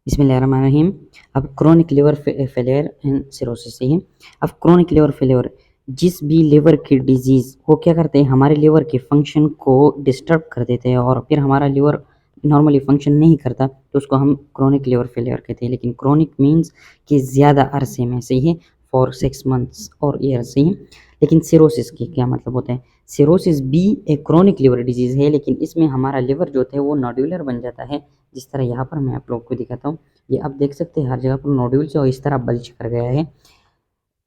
बिस्मिल्लाहिर्रहमानिर्रहीम। अब chronic liver failure and cirrhosis से ही। अब क्रोनिक लिवर फेलियर जिस भी लिवर की डिजीज़ वो क्या करते हैं, हमारे लिवर के फंक्शन को डिस्टर्ब कर देते हैं और फिर हमारा लिवर नॉर्मली फंक्शन नहीं करता, तो उसको हम क्रोनिक लिवर फेलियर कहते हैं। लेकिन क्रोनिक मीन्स कि ज़्यादा अरसे में से ही, फॉर 6 मंथ्स और ईयर से ही। लेकिन सिरोसिस की क्या मतलब होता है? सिरोसिस भी एक क्रोनिक लिवर डिजीज़ है, लेकिन इसमें हमारा लिवर जो होता है वो नोड्यूलर बन जाता है। जिस तरह यहाँ पर मैं आप लोग को दिखाता हूँ, ये आप देख सकते हैं हर जगह पर नोड्यूल्स और इस तरह बल्ज कर गया है।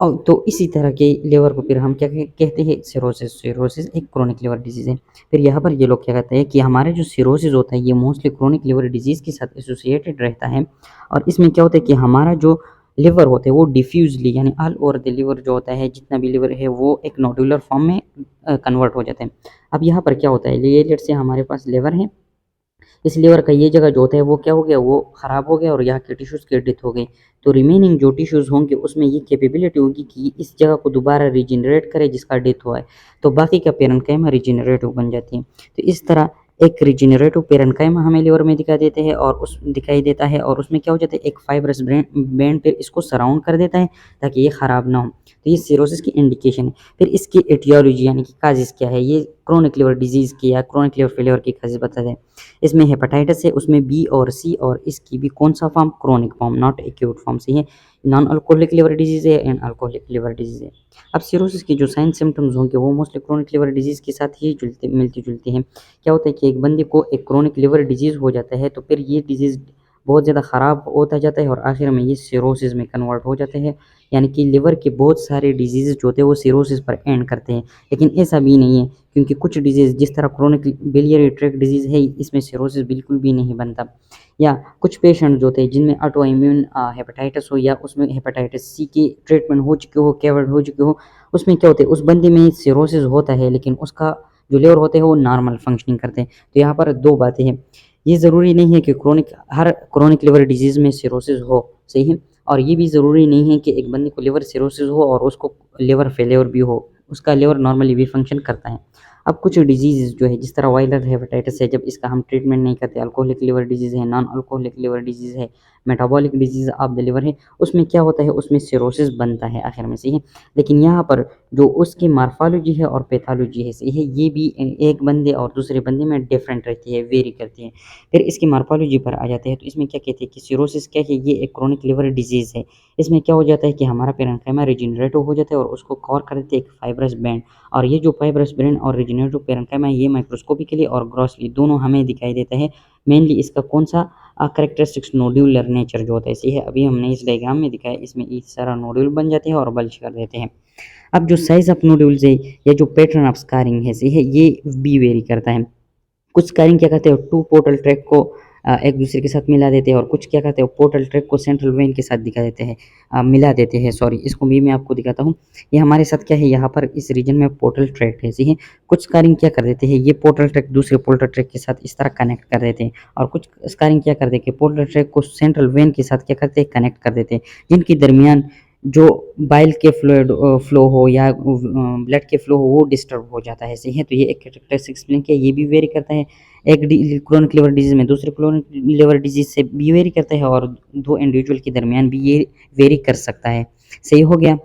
और तो इसी तरह के लिवर को फिर हम क्या कहते हैं, सिरोसिस। सिरोसिस एक क्रोनिक लिवर डिजीज़ है। फिर यहाँ पर ये लोग क्या कहते हैं कि हमारे जो सिरोसिस होता है ये मोस्टली क्रोनिक लिवर डिजीज़ के साथ एसोसिएटेड रहता है। और इसमें क्या होता है कि हमारा जो लिवर होता है वो डिफ्यूजली यानी ऑल ओवर द लिवर जो होता है, जितना भी लिवर है वो एक नोडुलर फॉर्म में कन्वर्ट हो जाता है। अब यहाँ पर क्या होता है, ये लेट्स से हमारे पास लिवर है, इस लीवर का ये जगह जो होता है वो क्या हो गया, वो ख़राब हो गया और यहाँ के टिश्यूज़ की डेथ हो गई। तो रिमेनिंग जो टिश्यूज़ होंगे उसमें ये कैपेबिलिटी होगी कि इस जगह को दोबारा रीजनरेट करे जिसका डेथ हुआ है, तो बाकी का पेरेन्काइमा रीजनरेटिव बन जाती है। तो इस तरह एक रीजनरेटिव पेरेन्काइमा हमें लिवर में दिखाई देता है और उसमें क्या हो जाता है, एक फाइब्रस बैंड फिर इसको सराउंड कर देता है ताकि ये ख़राब ना हो। तो ये सिरोसिस की इंडिकेशन है। फिर इसकी एटियोलॉजी यानी कि काजिज़ क्या है, ये क्रोनिक लिवर डिजीज़ की या क्रोनिक लिवर फेलियर की काजिज़ बताते हैं। इसमें हेपेटाइटिस है, उसमें बी और सी, और इसकी भी कौन सा form, chronic form, not acute form से है। नॉन अल्कोहलिक लिवर डिजीज़ है एंड अल्कोहलिक लिवर डिजीज़ है। अब सिरोसिस की जो साइन सिम्टम्स होंगे वो मोस्टली क्रोनिक लिवर डिजीज़ के साथ ही मिलती जुलती हैं। क्या होता है कि एक बंदे को एक क्रोनिक लिवर डिजीज़ हो जाता है तो फिर ये डिजीज़ बहुत ज़्यादा ख़राब होता जाता है और आखिर में ये सिरोसिस में कन्वर्ट हो जाते हैं। यानी कि लिवर के बहुत सारे डिजीज़ जो होते हैं वो सिरोसिस पर एंड करते हैं। लेकिन ऐसा भी नहीं है, क्योंकि कुछ डिजीज़ जिस तरह क्रोनिक बिलियरी ट्रैक्ट डिजीज़ है, इसमें सिरोसिस बिल्कुल भी नहीं बनता। या कुछ पेशेंट जो होते हैं जिनमें ऑटो इम्यून हेपेटाइटिस हो या उसमें हेपेटाइटिस सी की ट्रीटमेंट हो चुकी हो, क्योर्ड हो चुकी हो, उसमें क्या होता है, उस बंदे में सिरोसिस होता है लेकिन उसका जो लिवर होते हैं वो नॉर्मल फंक्शनिंग करते हैं। तो यहाँ पर 2 बातें हैं, ये ज़रूरी नहीं है कि हर क्रोनिक लिवर डिजीज़ में सिरोसिस हो, सही है? और ये भी ज़रूरी नहीं है कि एक बंदे को लिवर सिरोसिस हो और उसको लिवर फेलियर भी हो, उसका लिवर नॉर्मली भी फंक्शन करता है। अब कुछ डिजीज़ जो है जिस तरह वायरल हेपेटाइटिस है, जब इसका हम ट्रीटमेंट नहीं करते, अल्कोहलिक लिवर डिजीज़ है, नॉन अल्कोहलिक लिवर डिजीज़ है, metabolic disease of the liver है, उसमें क्या होता है, उसमें सिरोसिस बनता है आखिर में, सही है? लेकिन यहाँ पर जो उसकी मॉर्फोलॉजी है और पैथोलॉजी है, सही है, ये भी एक बंदे और दूसरे बंदे में डिफरेंट रहती है, वेरी करती है। फिर इसकी मॉर्फोलॉजी पर आ जाते हैं तो इसमें क्या कहते हैं कि सिरोसिस क्या है, ये एक क्रोनिक लिवर डिजीज़ है। इसमें क्या हो जाता है कि हमारा पेरेन्काइमा रीजनरेटिव हो जाता है और उसको कवर कर देते हैं एक फाइब्रस बैंड। और ये जो फाइब्रस बैंड और रीजनरेटिव पेरेन्काइमा ये माइक्रोस्कोपिकली और ग्रॉसली दोनों हमें दिखाई देता है। मेनली इसका कौन सा कैरेक्टरिस्टिक्स, नोड्यूलर नेचर जो होता है, सही है? अभी हमने इस डायग्राम में दिखाया, इसमें इस सारा नोड्यूल बन जाते हैं और बल्ज कर देते हैं। अब जो साइज़ ऑफ नोड्यूल्स है या जो पैटर्न ऑफ स्कारिंग है, सही है, ये भी वेरी करता है। कुछ स्कारिंग क्या करते हैं, टू पोर्टल ट्रैक को एक दूसरे के साथ मिला देते हैं और कुछ क्या करते हैं, पोर्टल ट्रैक को सेंट्रल वेन के साथ दिखा देते हैं, मिला देते हैं, सॉरी, इसको भी मैं आपको दिखाता हूँ। ये हमारे साथ क्या है, यहाँ पर इस रीजन में पोर्टल ट्रैक है, सही है? कुछ स्कारिंग क्या कर देते हैं, ये पोर्टल ट्रैक दूसरे पोर्टल ट्रैक के साथ इस तरह कनेक्ट कर देते हैं और कुछ स्कारिंग क्या कर देते हैं, पोर्टल ट्रैक को सेंट्रल वेन के साथ क्या करते हैं, कनेक्ट कर देते हैं, जिनके दरमियान जो बाइल के फ्लूइड फ्लो हो या ब्लड के फ्लो हो वो डिस्टर्ब हो जाता है, सही है? तो ये एक कैरेक्टरिस्टिक एक्सप्लेन किया, ये भी वेरी करता है। एक क्रोनिक लिवर डिजीज़ में दूसरे क्रोनिक लिवर डिजीज़ से भी वेरी करता है और 2 इंडिविजुअल के दरमियान भी ये वेरी कर सकता है। सही हो गया?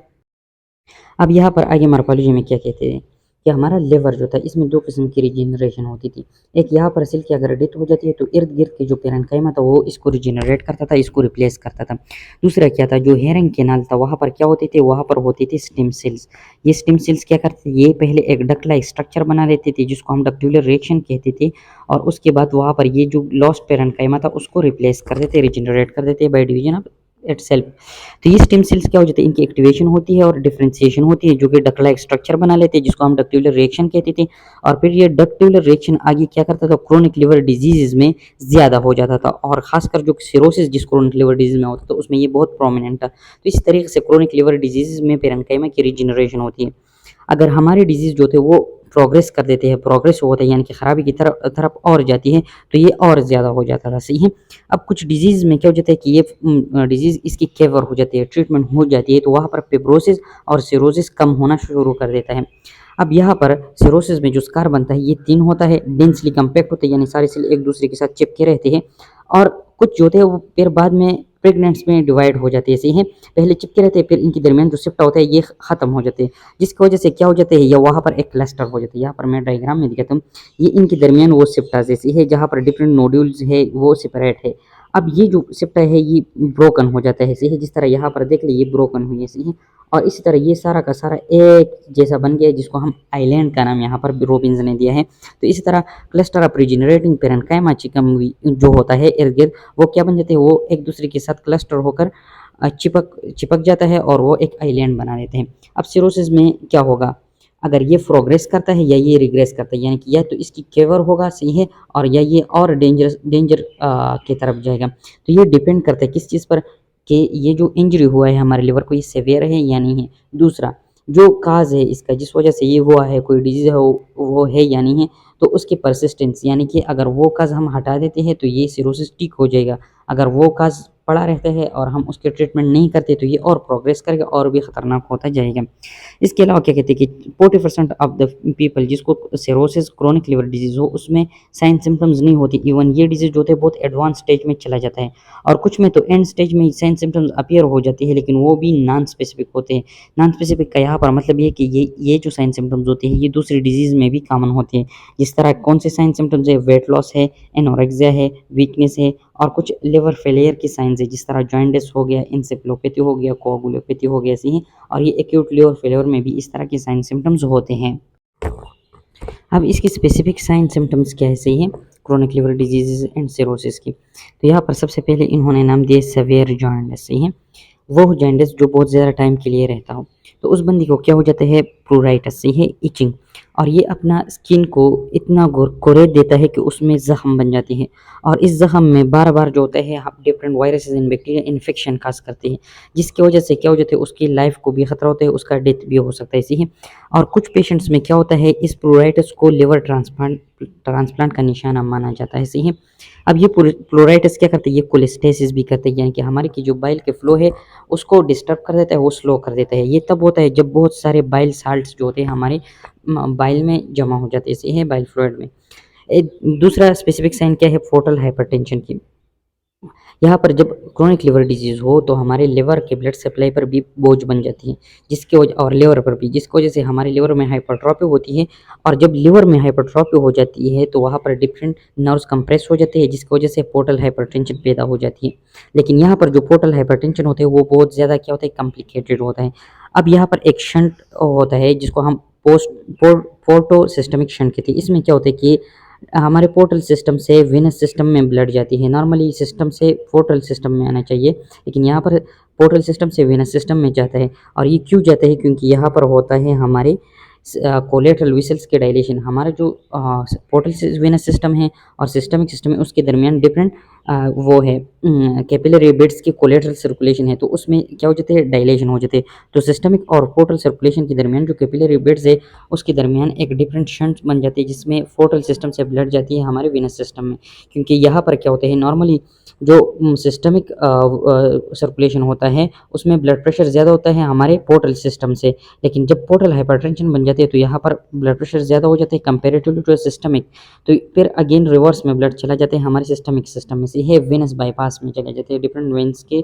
अब यहाँ पर आगे मॉर्फोलॉजी में क्या कहते हैं कि हमारा लिवर जो था इसमें 2 किस्म की रीजनरेशन होती थी। एक यहाँ पर सेल की अगर डेथ हो जाती है तो इर्द-गिर्द के जो पेरेन्काइमा था वो इसको रीजनरेट करता था, इसको रिप्लेस करता था। दूसरा क्या था, जो हेयरिंग कैनाल था वहाँ पर क्या होते थे, वहाँ पर होते थे स्टेम सेल्स। ये स्टेम सेल्स क्या करते थे, ये पहले एक डक्ट लाइक स्ट्रक्चर बना लेते थे जिसको हम डक्ट्यूलर रिएक्शन कहते थे और उसके बाद वहाँ पर ये जो लॉस्ट पेरेन्काइमा था उसको रिप्लेस कर देते, रीजनरेट कर देते बाय डिवीजन ऑफ इटसेल्फ। तो ये स्टेम सेल्स क्या हो जाते हैं, इनकी एक्टिवेशन होती है और डिफरेंशिएशन होती है जो कि डक्ट लाइक स्ट्रक्चर बना लेते हैं जिसको हम डक्ट्यूलर रिएक्शन कहते थे। और फिर ये डक्ट्यूलर रिएक्शन आगे क्या करता था, क्रोनिक लिवर डिजीज़ में ज़्यादा हो जाता था और ख़ासकर जो सिरोसिस जिस क्रोनिक लिवर डिजीज़ में होता था उसमें ये बहुत प्रोमिनेंट था। तो इस तरीके से क्रोनिक लिवर डिजीज़ में पेरेन्काइमा की रीजनरेशन होती है। अगर हमारे डिजीज़ जो थे वो प्रोग्रेस कर देते हैं, प्रोग्रेस होता है यानी कि खराबी की तरफ और जाती है, तो ये और ज़्यादा हो जाता था, सही है? अब कुछ डिजीज़ में क्या हो जाता है कि ये डिजीज़ इसकी केवर हो जाती है, ट्रीटमेंट हो जाती है, तो वहाँ पर फिब्रोसिस और सिरोसिस कम होना शुरू कर देता है। अब यहाँ पर सिरोसिस में जो स्कार बनता है ये 3 होता है, डेंसली कम्पैक्ट होता है यानी सारे सेल एक दूसरे के साथ चिपके रहते हैं और कुछ जो होते हैं वो फिर बाद में प्रेगनेंट्स में डिवाइड हो जाते हैं, ऐसे हैं पहले चिपके रहते हैं, फिर इनके दरमियान जो सिप्टा होता है ये खत्म हो जाते हैं, जिसकी वजह से क्या हो जाते हैं, या वहाँ पर एक क्लस्टर हो जाता है। यहाँ पर मैं डायग्राम में दिखाता हूँ, ये इनके दरमियान वो सिप्टा जैसी है जहाँ पर डिफरेंट नोड्यूल्स है वो सेपरेट है। अब ये जो सिप्टा है ये ब्रोकन हो जाता है, ऐसे है जिस तरह यहाँ पर देख लीजिए ये ब्रोकन हुई ऐसी है, और इसी तरह ये सारा का सारा एक जैसा बन गया जिसको हम आइलैंड का नाम यहाँ पर रोबिन्स ने दिया है। तो इसी तरह क्लस्टर ऑफ रिजेनरेटिंग पेरेन्काइमा चिकम जो होता है इर्द गिर्द वो क्या बन जाते हैं, वो एक दूसरे के साथ क्लस्टर होकर चिपक चिपक जाता है और वो एक आइलैंड बना लेते हैं। अब सिरोसिस में क्या होगा, अगर ये प्रोग्रेस करता है या ये रिग्रेस करता है, यानी कि या तो इसकी केवर होगा सही है, और या ये और डेंजर की तरफ जाएगा। तो ये डिपेंड करता है किस चीज़ पर, कि ये जो इंजरी हुआ है हमारे लिवर को ये सेवियर है या नहीं है। दूसरा जो काज है इसका जिस वजह से ये हुआ है, कोई डिजीज है वो है या नहीं है। तो उसकी परसिस्टेंस, यानी कि अगर वो काज हम हटा देते हैं तो ये सिरोसिस ठीक हो जाएगा, अगर वो काज पड़ा रहता है और हम उसके ट्रीटमेंट नहीं करते तो ये और प्रोग्रेस करेगा और भी खतरनाक होता जाएगा। इसके अलावा क्या कहते हैं कि 40% ऑफ द पीपल जिसको सिरोसिस क्रोनिक लिवर डिजीज हो उसमें साइन सिम्टम्स नहीं होती, इवन ये डिजीज होते हैं बहुत एडवांस स्टेज में चला जाता है, और कुछ में तो एंड स्टेज में साइन सिम्टम्स अपीयर हो जाती है, लेकिन वो भी नॉन स्पेसिफिक होते हैं। नॉन स्पेसिफिक का यहाँ पर मतलब ये कि ये जो साइन सिम्टम्स होते हैं ये दूसरी डिजीज में भी कॉमन होते हैं। जिस तरह कौन से साइन सिम्टम्स है, वेट लॉस है, एनोरेक्सिया है, वीकनेस है, और कुछ लिवर फेलियर की साइंस है जिस तरह जॉइंटिस हो गया, इंसेफ्लोपैथी हो गया, कोगुलोपैथी हो गया, ऐसी हैं। और ये एक्यूट लिवर फेलियर में भी इस तरह के साइन सिम्टम्स होते हैं। अब इसकी स्पेसिफिक साइन सिम्टम्स क्या है, सही है chronic liver disease and cirrhosis की। तो यहाँ पर सबसे पहले इन्होंने नाम दिया सेवियर जॉइंटिस, सही है वो जॉइंटिस जो बहुत ज़्यादा टाइम के लिए रहता हो। तो उस बंदी को क्या हो जाता है, प्लूराइटिस, सही है इचिंग, और ये अपना स्किन को इतना कुरेद देता है कि उसमें ज़ख्म बन जाती है, और इस ज़ख्म में बार बार जो होता है different viruses and bacteria infection खास करते हैं, जिसकी वजह से क्या हो जाता है उसकी लाइफ को भी खतरा होता है, उसका डेथ भी हो सकता है, सही है। और कुछ पेशेंट्स में क्या होता है, इस प्लूराइटिस को लिवर ट्रांसप्लांट का निशाना माना जाता है, सही है। अब ये प्लूराइटिस क्या करते हैं, ये कोलेस्टेसिस भी करते हैं, यानी कि हमारी की जो बाइल के फ्लो है उसको डिस्टर्ब कर देता है, वो स्लो कर देता है। ये तब होता है जब बहुत सारे बाइल साल्ट्स जो होते हैं हमारे बाइल में जमा हो जाते हैं, इसे है बाइल फ्लूइड में। दूसरा स्पेसिफिक साइन क्या है, फोर्टल हाइपरटेंशन की। यहाँ पर जब क्रोनिक लिवर डिजीज हो तो हमारे लिवर के ब्लड सप्लाई पर भी बोझ बन जाती है, जिसकी वजह और लिवर पर भी, जिसकी वजह से हमारे लिवर में हाइपरट्रॉफी होती है, और जब लिवर में हाइपरट्रॉफी हो जाती है तो वहाँ पर डिफरेंट नर्व्स कंप्रेस हो जाते हैं, जिसकी वजह से पोर्टल हाइपरटेंशन पैदा हो जाती है। लेकिन यहाँ पर जो पोर्टल हाइपरटेंशन होते हैं वो बहुत ज़्यादा क्या होता है, कॉम्प्लिकेटेड होता है। अब यहाँ पर एक शंट होता है जिसको हम पोर्टो सिस्टमिक शंट कहते हैं। इसमें क्या होता है कि हमारे पोर्टल सिस्टम से वेनस सिस्टम में ब्लड जाती है, नॉर्मली सिस्टम से पोर्टल सिस्टम में आना चाहिए, लेकिन यहाँ पर पोर्टल सिस्टम से वेनस सिस्टम में जाता है। और ये क्यों जाता है, क्योंकि यहाँ पर होता है हमारे कोलेटरल विसल्स के डायलेशन। हमारा जो पोर्टल वेनस सिस्टम है और सिस्टमिक सिस्टम है उसके दरमियान डिफरेंट वो है कैपिलरी बेड्स की कोलेटरल सर्कुलेशन है, तो उसमें क्या हो जाते हैं, डायलेशन हो जाते हैं। तो सिस्टमिक और पोर्टल सर्कुलेशन के दरमियान जो कैपिलरी बेड्स है उसके दरमियान एक डिफरेंट शंट बन जाती है, जिसमें पोर्टल सिस्टम से ब्लड जाती है हमारे वेनस सिस्टम में। क्योंकि यहाँ पर क्या होता है, नॉर्मली जो सिस्टमिक सर्कुलेशन होता है उसमें ब्लड प्रेशर ज़्यादा होता है हमारे पोर्टल सिस्टम से, लेकिन जब पोर्टल हाइपरटेंशन बन जाती है तो यहाँ पर ब्लड प्रेशर ज़्यादा हो जाते हैं कंपेरेटिवली टू सिस्टमिक। तो फिर अगेन रिवर्स में ब्लड चला जाते हैं हमारे सिस्टमिक सिस्टम में से, है वेनस बाईपास में चले जाते हैं डिफरेंट वेन्स के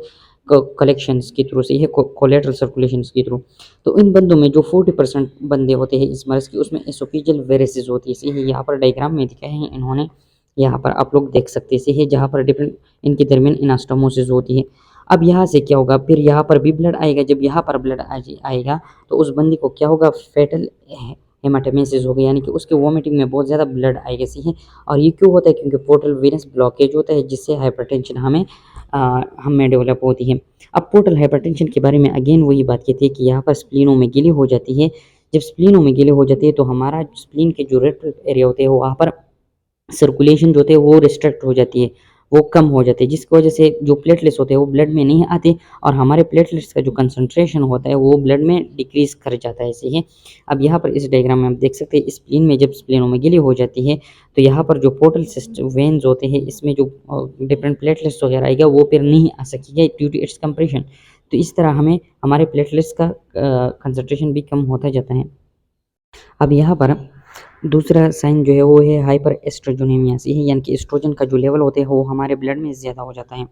कलेक्शंस के थ्रू से, है कोलेटरल सर्कुलेशन के थ्रू। तो इन बंदों में जो 40% बंदे होते हैं इस मर्ज़ की उसमें एसोफेजियल वेरिसेस होती है, इसे यहाँ पर डायग्राम में दिखाए हैं इन्होंने, यहाँ पर आप लोग देख सकते हैं, जहाँ पर डिफरेंट इनके दरमियान इनास्टोमोसिस होती है। अब यहाँ से क्या होगा, फिर यहाँ पर भी ब्लड आएगा, जब यहाँ पर ब्लड आएगा तो उस बंदी को क्या होगा, फेटल हेमाटोमेसिस होगा, यानी कि उसके वोमिटिंग में बहुत ज़्यादा ब्लड आएगा, सही है। और ये क्यों होता है, क्योंकि पोर्टल वेनस ब्लॉकेज होता है जिससे हाइपरटेंशन हमें डेवलप होती है। अब पोर्टल हाइपरटेंशन के बारे में अगेन वही बात कहती है कि यहाँ पर स्प्लीनों में गिली हो जाती है। जब स्प्लीनों में गिले हो जाती है तो हमारा स्प्लीन के जो रेड एरिया होते हैं वहाँ पर सर्कुलेशन जो होते हैं वो रिस्ट्रिक्ट हो जाती है, वो कम हो जाती है, जिसकी वजह से जो प्लेटलेट्स होते हैं वो ब्लड में नहीं आते, और हमारे प्लेटलेट्स का जो कंसंट्रेशन होता है वो ब्लड में डिक्रीज कर जाता है, ऐसे ही। अब यहाँ पर इस डायग्राम में आप देख सकते हैं स्प्लीन में जब स्प्लीनों में गिली हो जाती है तो यहाँ पर जो पोर्टल सिस्टम वेन्स होते हैं इसमें जो डिफरेंट प्लेटलेट्स वगैरह आएगा वो फिर नहीं आ सकेगा ड्यू टू इट्स कंप्रेशन। तो इस तरह हमें हमारे प्लेटलेट्स का कंसंट्रेशन भी कम होता जाता है। अब यहाँ पर दूसरा साइन जो है वो है हाइपर एस्ट्रोजोनेमिया से, यानी कि एस्ट्रोजन का जो लेवल होता है वो हमारे ब्लड में ज़्यादा हो जाता है।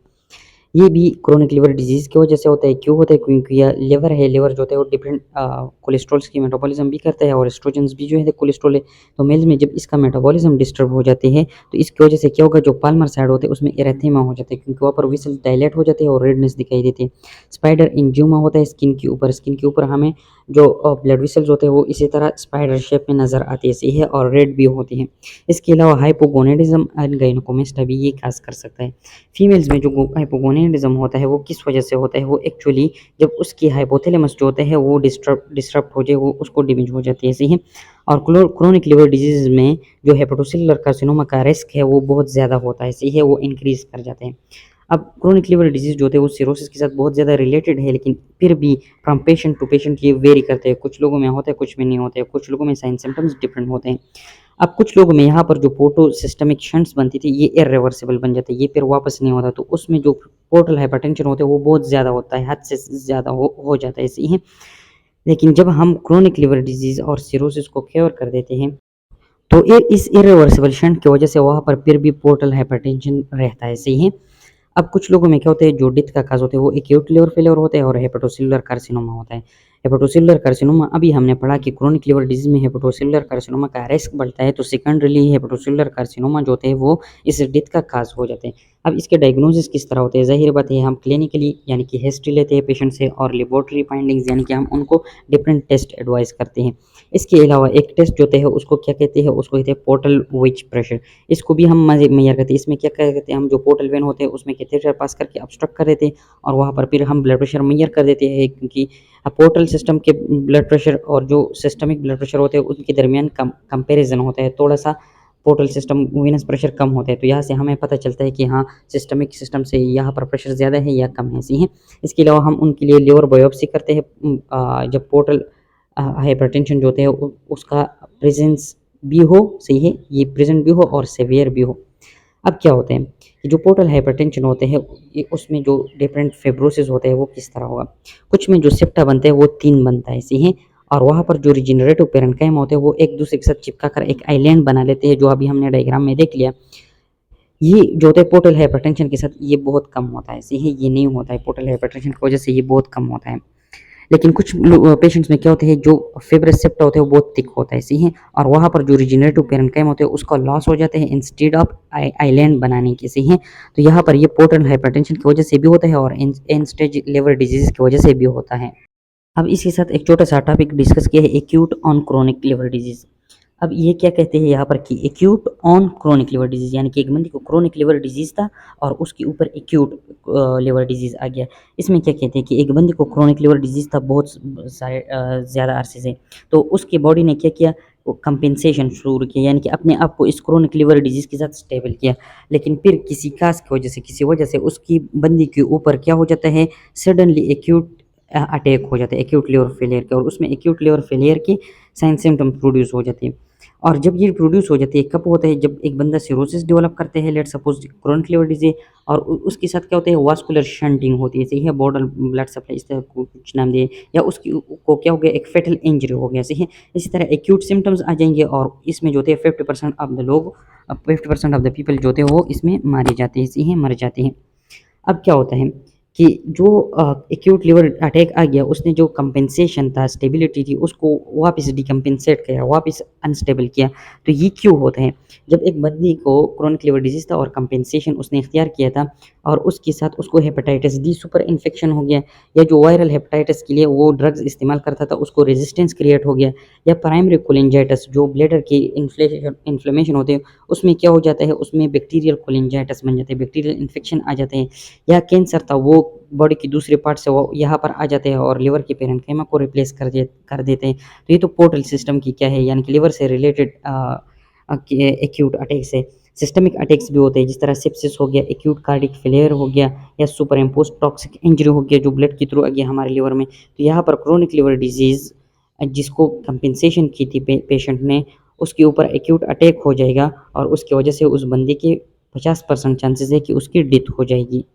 ये भी क्रोनिक लिवर डिजीज़ की वजह से होता है। क्यों होता है? क्योंकि यह लिवर है, लिवर जो होता है वो डिफरेंट कोलेस्ट्रॉल्स की मेटाबॉलिज़्म भी करता है और एस्ट्रोजेंस भी जो है कोलेस्ट्रॉल है। तो मेल्स में जब इसका मेटाबॉलिज़्म डिस्टर्ब हो जाती है तो इसकी वजह से क्या होगा, जो पाल्मर साइड होते हैं उसमें एरिथेमा हो जाता है, क्योंकि वहाँ पर वेसल्स डायलेट हो जाते हैं और रेडनेस दिखाई देती है। स्पाइडर एंजियोमा होता है स्किन के ऊपर हमें जो ब्लड वेसल्स होते हैं वो इसी तरह स्पाइडर शेप में नज़र आती है और रेड भी होती हैं। इसके अलावा हाइपोगोनेडिज्म एंड गायनेकोमेस्टिया भी ये काज़ कर सकता है। फीमेल्स में जो हाइपोगोनेडिज्म होता है वो किस वजह से होता है? वो एक्चुअली जब उसकी हाइपोथैलेमस जो होता है वो डिस्टर्ब हो जाए, वो उसको डैमेज हो जाती है, सही है। और क्रोनिक लिवर डिजीज़ में जो हेपेटोसेलुलर कार्सिनोमा का रिस्क है वो बहुत ज़्यादा होता है, सही है, वो इंक्रीज़ कर जाते हैं। अब क्रोनिक लिवर डिजीज़ जो होते हैं वो सिरोसिस के साथ बहुत ज़्यादा रिलेटेड है, लेकिन फिर भी फ्रॉम पेशेंट टू पेशेंट ये वेरी करते हैं। कुछ लोगों में होता है, कुछ में नहीं होते हैं, कुछ लोगों में साइन सिम्पटम्स डिफरेंट होते हैं। अब कुछ लोगों में यहाँ पर जो पोर्टो सिस्टमिक शंट्स बनती थी ये इर्रिवर्सिबल बन जाते हैं, ये फिर वापस नहीं होता, तो उसमें जो पोर्टल हाइपरटेंशन होते हैं वो बहुत ज़्यादा होता है, हद से ज़्यादा हो जाता है, सही है। लेकिन जब हम क्रोनिक लिवर डिजीज़ और सिरोसिस को क्योर कर देते हैं तो इस इर्रिवर्सिबल शंट की वजह से वहाँ पर फिर भी पोर्टल हाइपरटेंशन रहता है, सही है। अब कुछ लोगों में क्या होता है, जो डेथ का काज़ होता है वो एक्यूट लिवर फेलियर होता है और हेपेटोसेलुलर कार्सिनोमा होता है। हेपेटोसेलुलर कार्सिनोमा अभी हमने पढ़ा कि क्रोनिक लिवर डिजीज़ में हेपेटोसेलुलर कार्सिनोमा का रिस्क बढ़ता है, तो सेकेंडरीली हेपेटोसेलुलर कार्सिनोमा जो होते हैं वो इस डेथ का काज़ हो जाते हैं। अब इसके डायग्नोसिस किस तरह होते हैं? ज़ाहिर बात है हम क्लिनिकली यानी कि हिस्ट्री लेते हैं पेशेंट से और लेबोरेटरी फाइंडिंग्स यानी कि हम उनको डिफरेंट टेस्ट एडवाइस करते हैं। इसके अलावा एक टेस्ट जो होते हैं उसको क्या कहते हैं? उसको कहते हैं पोर्टल वेज प्रेशर। इसको भी हम मेजर करते हैं। इसमें क्या कहते हैं, हम जो पोर्टल वेन होते हैं उसमें कैथेटर पास करके ऑब्स्ट्रक्ट कर देते हैं और वहाँ पर फिर हम ब्लड प्रेशर मेजर कर देते हैं, क्योंकि पोर्टल सिस्टम के ब्लड प्रेशर और जो सिस्टमिक ब्लड प्रेशर होते हैं उनके दरमियान कंपैरिजन होता है, थोड़ा सा पोर्टल सिस्टम वेनस प्रेशर कम होता है, तो यहाँ से हमें पता चलता है कि हाँ सिस्टमिक सिस्टम से यहाँ पर प्रेशर ज़्यादा है या कम है, सही है। इसके अलावा हम उनके लिए लिवर बायोप्सी करते हैं जब पोर्टल हाइपरटेंशन जो होते हैं उसका प्रेजेंस भी हो, सही है, ये प्रेजेंट भी हो और सेवियर भी हो। अब क्या होते हैं कि जो पोर्टल हाइपरटेंशन होते हैं ये उसमें जो डिफरेंट फिब्रोसिस होते हैं वो किस तरह होगा? कुछ में जो सेप्टा बनता है वो 3 बनता है, सही है। और वहाँ पर जो रिजेनरेटिव पेरेन्काइम होते हैं वो एक दूसरे के साथ चिपका कर एक आइलैंड बना लेते हैं, जो अभी हमने डायग्राम में देख लिया। ये जो होता है पोर्टल हाइपरटेंशन के साथ ये बहुत कम होता है, सही है, ये नहीं होता है, पोर्टल हाइपरटेंशन की वजह से ये बहुत कम होता है। लेकिन कुछ पेशेंट्स में क्या होता है, जो फिब्रस सेप्टा होता है वो बहुत थिक होता है, सही है। और वहाँ पर जो रिजेनरेटिव पेरेन्काइम होते हैं उसका लॉस हो जाता है इंस्टेड ऑफ आइलैंड बनाने के, सही है। तो यहाँ पर ये पोर्टल हाइपरटेंशन की वजह से भी होता है और एंड स्टेज लिवर डिजीज की वजह से भी होता है। अब इसके साथ एक छोटा सा टॉपिक डिस्कस किया है, acute on chronic liver disease. अब ये क्या कहते हैं यहाँ पर कि acute on chronic liver disease, यानी कि एक बंदे को क्रोनिक लिवर डिजीज था और उसके ऊपर एक्यूट लिवर डिजीज आ गया। इसमें क्या कहते हैं कि एक बंदे को क्रोनिक लिवर डिजीज था बहुत सारे ज़्यादा अरसे से, तो उसकी बॉडी ने क्या किया, कंपेंसेशन शुरू किया, यानी कि अपने आप को इस क्रोनिक लिवर डिजीज के साथ स्टेबल किया। लेकिन फिर किसी कास की वजह से, किसी वजह से उसकी बंदी के ऊपर क्या हो जाता है, सडनली एक्यूट अटैक हो जाता है एक्यूट लिवर फेलियर के, और उसमें एक्यूट लिवर फेलियर की साइन सिम्टम प्रोड्यूस हो जाती है। और जब ये प्रोड्यूस हो जाती है कब होता है, जब एक बंदा सिरोसिस डेवलप करते हैं, let suppose chronic liver disease, और उसके साथ क्या होता है, वास्कुलर शंटिंग होती है, सही है, बॉर्डर ब्लड सप्लाई इस तरह कुछ नाम दिए, या उसकी को क्या हो गया, एक फेटल इंजरी हो गया, सही है। इसी तरह एक्यूट सिम्टम्स आ जाएंगे और इसमें जो होते हैं 50% ऑफ द लोग 50% ऑफ द पीपल जो होते हैं वो इसमें मारे जाते हैं, सही है, मर जाते हैं। अब क्या होता है कि जो एक्यूट लिवर अटैक आ गया, उसने जो कंपेंसेशन था, स्टेबिलिटी थी, उसको वापस डिकम्पेंसेट किया, वापस अनस्टेबल किया। तो ये क्यों होता है? जब एक बंदी को क्रोनिक लिवर डिजीज था और कंपेंसेशन उसने इख्तियार किया था और उसके साथ उसको हेपेटाइटिस डी सुपर इन्फेक्शन हो गया, या जो वायरल हेपेटाइटिस के लिए वो ड्रग्स इस्तेमाल करता था उसको रेजिस्टेंस क्रिएट हो गया, या प्राइमरी कोलिंजाइटिस जो ब्लैडर की इन्फ्लेमेशन होते हैं उसमें क्या हो जाता है, उसमें बैक्टीरियल कोलिंजाइटिस बन जाते हैं, बैक्टीरियल इन्फेक्शन आ जाते हैं, या कैंसर था वो बॉडी की दूसरे पार्ट से वो यहाँ पर आ जाते हैं और लिवर के पेरेन्काइमा को रिप्लेस कर देते हैं। तो ये तो पोर्टल सिस्टम की क्या है, यानी कि लिवर से रिलेटेड एक्यूट अटैक्स है। सिस्टमिक अटैक्स भी होते हैं, जिस तरह सेप्सिस हो गया, एक्यूट कार्डिक फेलियर हो गया, या सुपर इम्पोज टॉक्सिक इंजरी हो गया जो ब्लड के थ्रू आ गया हमारे लिवर में। तो यहाँ पर क्रोनिक लिवर डिजीज़ जिसको कंपेंसेशन की थी पेशेंट ने, उसके ऊपर एक्यूट अटैक हो जाएगा और उसकी वजह से उस बंदे के 50% चांसेस है कि उसकी डेथ हो जाएगी।